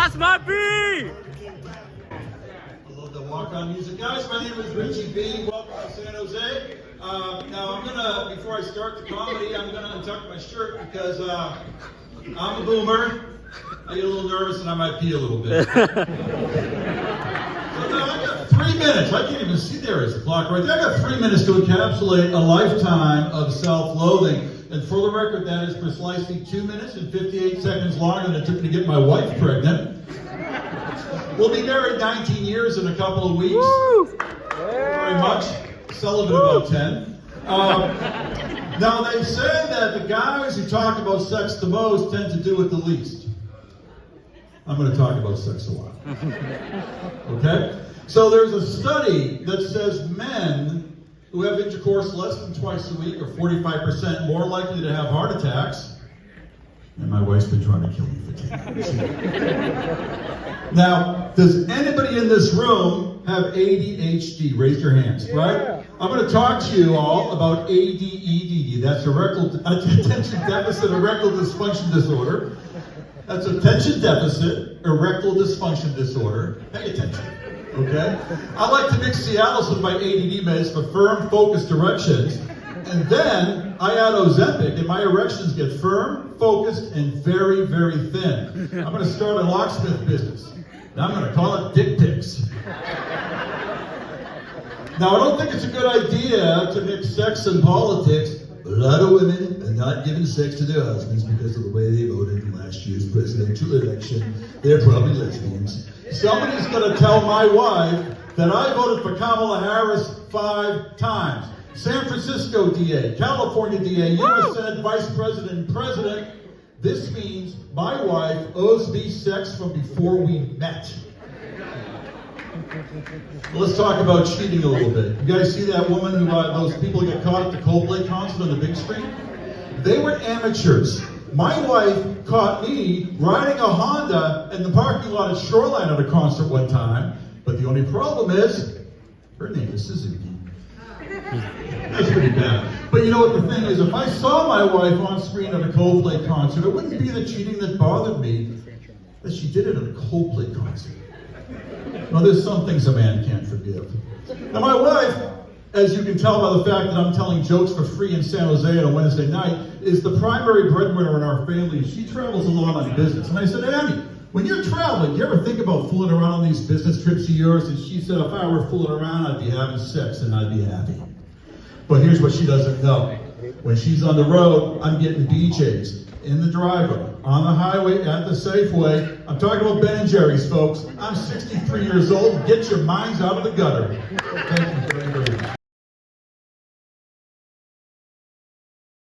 That's my beat! I love the walk-on music. Guys, my name is Richie B. Welcome to San Jose. Now I'm gonna, before I start the comedy, I'm gonna untuck my shirt because I'm a boomer. I get a little nervous and I might pee a little bit. So now I got 3 minutes. I can't even see, there is a clock right there. I got 3 minutes to encapsulate a lifetime of self-loathing. And for the record, that is precisely 2 minutes and 58 seconds longer than it took me to get my wife pregnant. We'll be married 19 years in a couple of weeks. Woo! Very much. Sullivan about 10. Now they say that the guys who talk about sex the most tend to do it the least. I'm going to talk about sex a lot. Okay? So there's a study that says men who have intercourse less than twice a week are 45% more likely to have heart attacks. And my wife's been trying to kill me for 10 years. Now, does anybody in this room have ADHD? Raise your hands, right? I'm going to talk to you all about ADEDD. That's attention deficit erectile dysfunction disorder. That's attention deficit erectile dysfunction disorder. Pay attention, okay? I like to mix Cialis with my ADD meds for firm, focused erections. And then I add Ozempic, and my erections get firm, focused, and very, very thin. I'm going to start a locksmith business. Now I'm going to call it Dick Pics. Now I don't think it's a good idea to mix sex and politics. A lot of women are not giving sex to their husbands because of the way they voted in last year's presidential election. They're probably lesbians. Somebody's going to tell my wife that I voted for Kamala Harris 5 times. San Francisco DA, California DA, U.S. Senate Vice President, and President. This means my wife owes me sex from before we met. Let's talk about cheating a little bit. You guys see that woman who, those people who got caught at the Coldplay concert on the big screen? They were amateurs. My wife caught me riding a Honda in the parking lot at Shoreline at a concert one time, but the only problem is, her name is Suzuki. That's pretty bad. But you know what the thing is, if I saw my wife on screen at a Coldplay concert, it wouldn't be the cheating that bothered me, that she did it at a Coldplay concert. Now, there's some things a man can't forgive. Now, my wife, as you can tell by the fact that I'm telling jokes for free in San Jose on a Wednesday night, is the primary breadwinner in our family. She travels a lot on business. And I said, Annie, when you're traveling, do you ever think about fooling around on these business trips of yours? And she said, if I were fooling around, I'd be having sex and I'd be happy. But here's what she doesn't know. When she's on the road, I'm getting BJ's. In the driveway, on the highway, at the Safeway. I'm talking about Ben & Jerry's, folks. I'm 63 years old. Get your minds out of the gutter. Thank you for that.